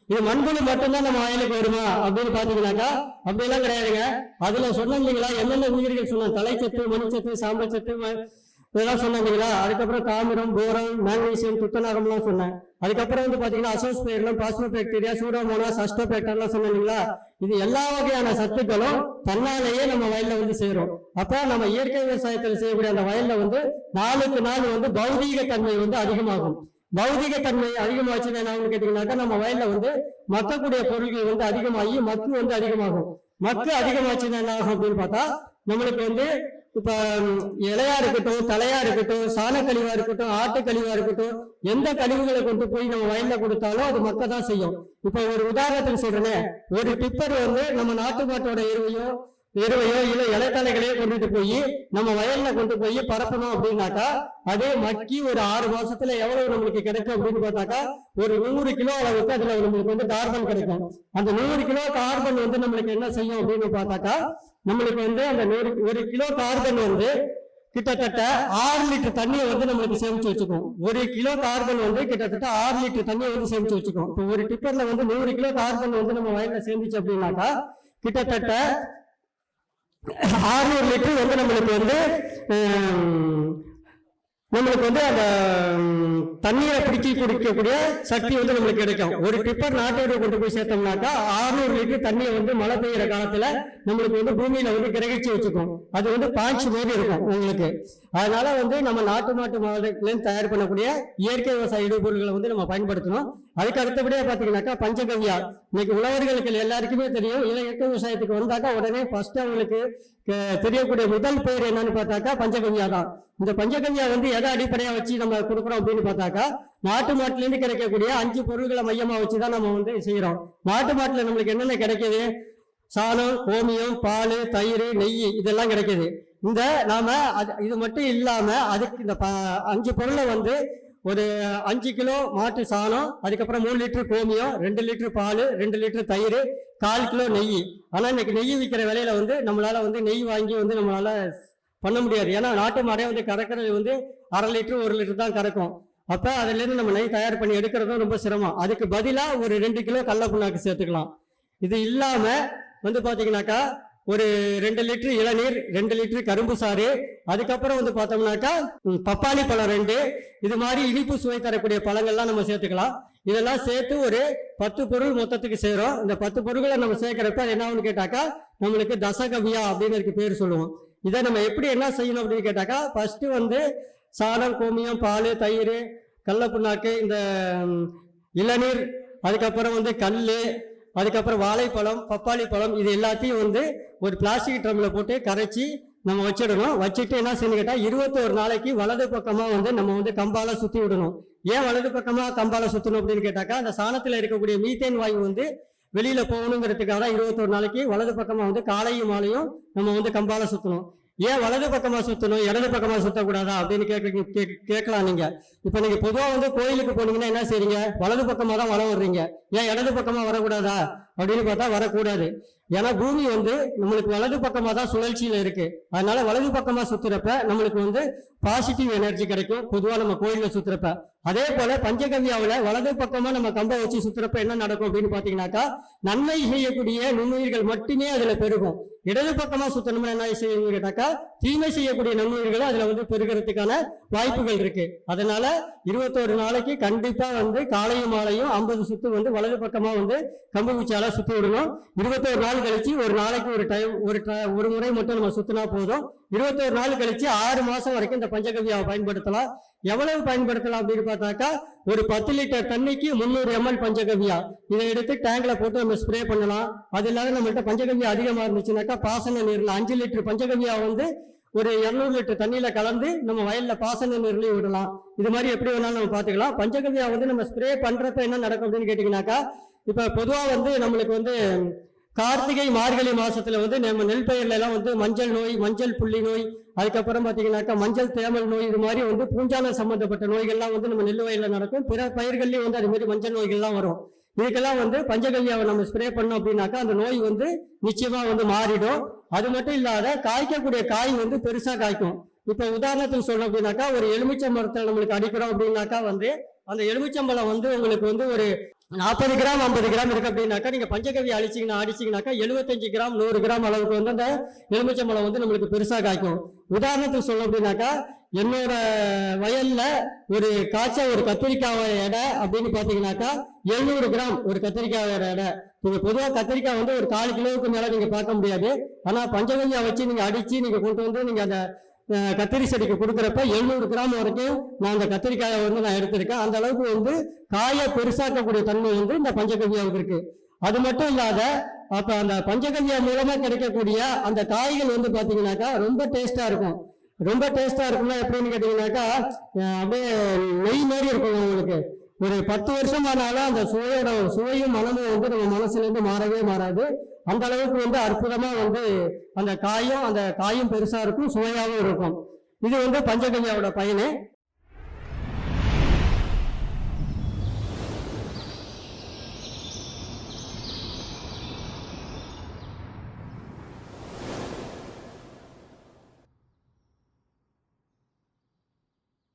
இது மண்புழு மட்டும்தான் நம்ம வயலுக்கு வருமா அப்படின்னு பாத்தீங்கன்னாக்கா அப்படியெல்லாம் கிடையாதுங்க. அதுல சொன்னோம் இல்லைங்களா, என்னென்ன உயிர்கள் சொன்னோம், தலைச்சத்து, மணிச்சத்து, சாம்பல் சத்து, இதெல்லாம் சொன்னோம் இல்லைங்களா. அதுக்கப்புறம் தாமிரம், போரம், மேக்னீசியம், துத்தநாகம்லாம் சொன்னேன். அதுக்கப்புறம் வந்து பாத்தீங்கன்னா அசோஸ்பைரிலம், பாஸ்மோபாக்டீரியா, சூடோமோனாஸ், அஸ்டோபாக்டர்லாம் சொன்னோம் இல்லைங்களா. இது எல்லா வகையான சத்துக்களும் தன்னாலேயே நம்ம வயல்ல வந்து சேரும். அப்ப நம்ம இயற்கை விவசாயத்தில் செய்யக்கூடிய அந்த வயல்ல வந்து நாளுக்கு நாள் வந்து பௌதீக தன்மை வந்து அதிகமாகும். பௌதிக தன்மை அதிகமாச்சுன்னா என்ன கேட்டீங்கன்னாக்கா, நம்ம வயல்ல வந்து மக்கக்கூடிய பொருட்கள் வந்து அதிகமாகி மக்கு வந்து அதிகமாகும். மக்கு அதிகமாச்சுன்னா என்ன ஆகும் அப்படின்னு பார்த்தா, நம்மளுக்கு வந்து இப்ப இலையா இருக்கட்டும், தலையா இருக்கட்டும், சாண கழிவா இருக்கட்டும், ஆட்டு கழிவா இருக்கட்டும், எந்த கழிவுகளை கொண்டு போய் நம்ம வயல்ல கொடுத்தாலும் அது மக்க தான் செய்யும். இப்ப ஒரு உதாரணத்துக்கு சொல்றேனே, ஒரு டிப்பர் வந்து நம்ம நாட்டு மாட்டோட எருவையோ இல்ல இலைத்தலைகளையோ கொண்டுட்டு போய் நம்ம வயல்ல கொண்டு போய் பரப்பணும் அப்படின்னாக்கா, அதே மக்கி ஒரு 6 மாசத்துல எவ்வளவு நம்மளுக்கு கிடைக்கும் அப்படின்னு பார்த்தாக்கா, ஒரு 100 கிலோ அளவுக்கு அதுல நம்மளுக்கு வந்து கார்பன் கிடைக்கும். அந்த 100 கிலோ கார்பன் வந்து நம்மளுக்கு என்ன செய்யும் அப்படின்னு பார்த்தாக்கா, நம்மளுக்கு வந்து அந்த 1 கிலோ கார்பன் வந்து கிட்டத்தட்ட 6 லிட்டர் தண்ணியை வந்து நம்மளுக்கு சேமிச்சு வச்சுக்கும். 1 கிலோ கார்பன் வந்து கிட்டத்தட்ட 6 லிட்டர் தண்ணியை வந்து சேமிச்சு வச்சுக்கும். இப்போ ஒரு டிப்பர்ல வந்து 100 கிலோ கார்பன் வந்து நம்ம வயல்ல சேமிச்சு அப்படின்னாக்கா, கிட்டத்தட்ட 600 லிட்டர் வந்து நம்மளுக்கு வந்து அந்த தண்ணீரை பிடிச்சி குடிக்கக்கூடிய சக்தி வந்து நம்மளுக்கு கிடைக்கும். ஒரு டிப்பர் நாட்டோட கொண்டு போய் சேர்த்தோம்னாக்கா 600 லிட்டர் தண்ணியை வந்து மழை பெய்யுற காலத்துல நம்மளுக்கு வந்து பூமியில வந்து கிரகிச்சு வச்சுக்கும். அது வந்து பாய்ச்சி மாதிரி இருக்கும் உங்களுக்கு. அதனால வந்து நம்ம நாட்டு மாடுலேருந்து தயார் பண்ணக்கூடிய இயற்கை விவசாய இடுபொருள்களை வந்து நம்ம பயன்படுத்தணும். அதுக்கு அடுத்தபடியா பாத்தீங்கன்னாக்கா பஞ்சகவ்யா. இன்னைக்கு உழவர்களுக்கு எல்லாருக்குமே தெரியும், இயற்கை விவசாயத்துக்கு வந்தாக்கா உடனே ஃபர்ஸ்ட் அவங்களுக்கு தெரியக்கூடிய முதல் பெயர் என்னன்னு பார்த்தாக்கா பஞ்சகவ்யா தான். இந்த பஞ்சகவ்யா வந்து எதை அடிப்படையா வச்சு நம்ம கொடுக்குறோம் அப்படின்னு பார்த்தாக்கா, நாட்டு மாட்டுல இருந்து கிடைக்கக்கூடிய 5 பொருள்களை மையமா வச்சுதான் நம்ம வந்து செய்யறோம். நாட்டு மாட்டுல நம்மளுக்கு என்னென்ன கிடைக்குது, சாணம், கோமியம், பால், தயிர், நெய், இதெல்லாம் கிடைக்குது. இந்த நாம இது மட்டும் இல்லாம அதுக்கு இந்த 5 பொருளை வந்து ஒரு 5 கிலோ மாட்டு சாணம், அதுக்கப்புறம் 3 லிட்டர் கோமியம், 2 லிட்டர் பால், 2 லிட்டர் தயிர், 1/4 கிலோ நெய். ஆனா இன்னைக்கு நெய் விற்கிற விலையில வந்து நம்மளால வந்து நெய் வாங்கி வந்து நம்மளால பண்ண முடியாது. ஏன்னா நாட்டு மாடே வந்து கறக்கிறது வந்து 1/2 லிட்டர் 1 லிட்டர் தான் கறக்கும். அப்ப அதுல இருந்து நம்ம நெய் தயார் பண்ணி எடுக்கிறதும் ரொம்ப சிரமம். அதுக்கு பதிலா ஒரு 2 கிலோ கடல புண்ணாக்கு சேர்த்துக்கலாம். இது இல்லாம வந்து பாத்தீங்கன்னாக்கா ஒரு 2 லிட்டர் இளநீர், 2 லிட்டர் கரும்பு சாறு, அதுக்கப்புறம் வந்து பார்த்தோம்னாக்கா பப்பாளி பழம் 2, இது மாதிரி இனிப்பு சுவை தரக்கூடிய பழங்கள்லாம் நம்ம சேர்த்துக்கலாம். இதெல்லாம் சேர்த்து ஒரு 10 பொருள் மொத்தத்துக்கு சேரும். இந்த 10 பொருட்களை நம்ம சேர்க்கிறப்ப என்னன்னு கேட்டாக்கா, நம்மளுக்கு தசகவ்யா அப்படின்னு பேர் சொல்லுவோம். இதை நம்ம எப்படி என்ன செய்யணும் அப்படின்னு கேட்டாக்கா, ஃபர்ஸ்ட் வந்து சாணம், கோமியம், பால், தயிர், கடல புண்ணாக்கு, இந்த இளநீர், அதுக்கப்புறம் வந்து கல், அதுக்கப்புறம் வாழைப்பழம், பப்பாளி பழம், இது எல்லாத்தையும் வந்து ஒரு பிளாஸ்டிக் ட்ரம்ல போட்டு கரைச்சி நம்ம வச்சிடணும். வச்சுட்டு என்ன செய்யணும் கேட்டா, 21 நாளைக்கு வலது பக்கமா வந்து நம்ம வந்து கம்பால சுத்தி விடணும். ஏன் வலது பக்கமா கம்பால சுத்தணும் அப்படின்னு கேட்டாக்கா, அந்த சாணத்துல இருக்கக்கூடிய மீத்தேன் வாயு வந்து வெளியில போகணுங்கிறதுக்காக 21 நாளைக்கு வலது பக்கமா வந்து காலையும் மாலையும் நம்ம வந்து கம்பால சுத்தணும். ஏன் வலது பக்கமா சுத்தணும், இடது பக்கமா சுத்தக்கூடாதா அப்படின்னு கேட்கலாம் நீங்க. இப்ப நீங்க பொதுவா வந்து கோயிலுக்கு போனீங்கன்னா என்ன செய்றீங்க, வலது பக்கமா தான் வர வர்றீங்க. ஏன் இடது பக்கமா வரக்கூடாதா அப்படின்னு பார்த்தா வரக்கூடாது. ஏன்னா பூமி வந்து நம்மளுக்கு வலது பக்கமா தான் சுழற்சியில இருக்கு. அதனால வலது பக்கமா சுத்துறப்ப நம்மளுக்கு வந்து பாசிட்டிவ் எனர்ஜி கிடைக்கும், பொதுவா நம்ம கோயில்ல சுத்துறப்ப. அதே போல பஞ்சகவ்யாவில வலது பக்கமா நம்ம கம்பை வச்சு சுத்துறப்ப என்ன நடக்கும் அப்படின்னு பாத்தீங்கன்னாக்கா, நன்மை செய்யக்கூடிய நுண்ணுயிர்கள் மட்டுமே அதுல பெருகும். இடது பக்கமா சுத்தணும்னா என்ன செய்யணும் கேட்டாக்கா, தீமை செய்யக்கூடிய நுண்ணுயிர்கள் அதுல வந்து பெருகிறதுக்கான வாய்ப்புகள் இருக்கு. அதனால 21 நாளைக்கு கண்டிப்பா வந்து காலையும் மாலையும் 50 சுத்து வந்து வலது பக்கமா வந்து கம்பு குச்சியால சுத்தி விடணும். 21 நாள் கழிச்சு ஒரு நாளைக்கு ஒரு முறை மட்டும் நம்ம சுத்தினா போதும். 21 நாள் கழிச்சு 6 மாசம் வரைக்கும் இந்த பஞ்சகவ்யாவை பயன்படுத்தலாம். எவ்வளவு பயன்படுத்தலாம் அப்படின்னு பார்த்தாக்கா, ஒரு 10 லிட்டர் தண்ணிக்கு 300 ml பஞ்சகவ்யா. இதை எடுத்து டேங்க்ல போட்டு நம்ம ஸ்ப்ரே பண்ணலாம். அது இல்லாத நம்மள்ட்ட பஞ்சகவ்யா அதிகமா இருந்துச்சுனாக்கா, பாசன நீர்ல 5 லிட்டர் பஞ்சகவ்யா வந்து ஒரு 200 லிட்டர் தண்ணியில கலந்து நம்ம வயல்ல பாசன நீர்லயும் விடலாம். இது மாதிரி எப்படி வேணாலும் நம்ம பாத்துக்கலாம். பஞ்சகவ்யா வந்து நம்ம ஸ்ப்ரே பண்றப்ப என்ன நடக்கும் அப்படின்னு கேட்டீங்கன்னாக்கா, இப்ப பொதுவா வந்து நம்மளுக்கு வந்து கார்த்திகை மார்கழி மாசத்துல வந்து நம்ம நெல் பயிர்ல எல்லாம் வந்து மஞ்சள் நோய், மஞ்சள் புள்ளி நோய், அதுக்கப்புறம் பாத்தீங்கன்னாக்கா மஞ்சள் தேமல் நோய், இது மாதிரி வந்து பூஞ்சான சம்பந்தப்பட்ட நோய்கள்லாம் வந்து நம்ம நெல் வயல்ல நடக்கும். பிற பயிர்கள்லயும் வந்து அது மாதிரி மஞ்சள் நோய்கள்லாம் வரும். இதுக்கெல்லாம் வந்து பஞ்சகவ்யாவை நம்ம ஸ்ப்ரே பண்ணோம் அப்படின்னாக்கா அந்த நோய் வந்து நிச்சயமா வந்து மாறிடும். அது மட்டும் இல்லாத காய்க்கக்கூடிய காய் வந்து பெருசா காய்க்கும். இப்ப உதாரணத்துக்கு சொல்லணும் அப்படின்னாக்கா, ஒரு எலுமிச்சை மரத்தில் நம்மளுக்கு அடிக்கிறோம் அப்படின்னாக்கா வந்து அந்த எலுமிச்சம்பழம் வந்து உங்களுக்கு வந்து ஒரு 40 கிராம் 50 கிராம் இருக்கு அப்படின்னாக்கா நீங்க பஞ்சகவ்யம் அடிச்சீங்கன்னாக்கா 75 கிராம் 100 கிராம் அளவுக்கு வந்து அந்த எலுமிச்சம்பழம் வந்து நம்மளுக்கு பெருசா காய்க்கும். உதாரணத்துக்கு சொல்ல அப்படின்னாக்கா என்னோட வயல்ல ஒரு ஒரு கத்திரிக்காய் எடை அப்படின்னு பாத்தீங்கன்னாக்கா 700 கிராம் ஒரு கத்திரிக்காய் எடை. நீங்க பொதுவாக கத்திரிக்காய் வந்து ஒரு 1/4 கிலோவுக்கு மேல நீங்க பார்க்க முடியாது. ஆனா பஞ்சகவ்யம் வச்சு நீங்க அடிச்சு நீங்க கொண்டு வந்து நீங்க அந்த கத்திரி செடிக்கு கொடுக்குறப்ப 700 கிராம் வரைக்கும் நான் அந்த கத்திரிக்காயை வந்து நான் எடுத்திருக்கேன். அந்த அளவுக்கு வந்து காயை பெருசாக்கக்கூடிய தன்மை வந்து இந்த பஞ்சகவ்யாவுக்கு இருக்கு. அது மட்டும் இல்லாத அப்ப அந்த பஞ்சகவ்யா மூலமா கிடைக்கக்கூடிய அந்த காய்கள் வந்து பாத்தீங்கன்னாக்கா ரொம்ப டேஸ்டா இருக்கும். ரொம்ப டேஸ்டா இருக்கும்னா எப்படின்னு கேட்டீங்கன்னாக்கா அப்படியே நெய் மாதிரி இருக்கும். உங்களுக்கு ஒரு 10 வருஷம் ஆனாலும் அந்த சுவையும் மனமும் வந்து நம்ம மனசுல இருந்து மாறவே மாறாது. அந்த அளவுக்கு வந்து அற்புதமா வந்து அந்த காயும் பெருசா இருக்கும், சுவையாகவும் இருக்கும். இது வந்து பஞ்சகவ்யாவோட பயனு.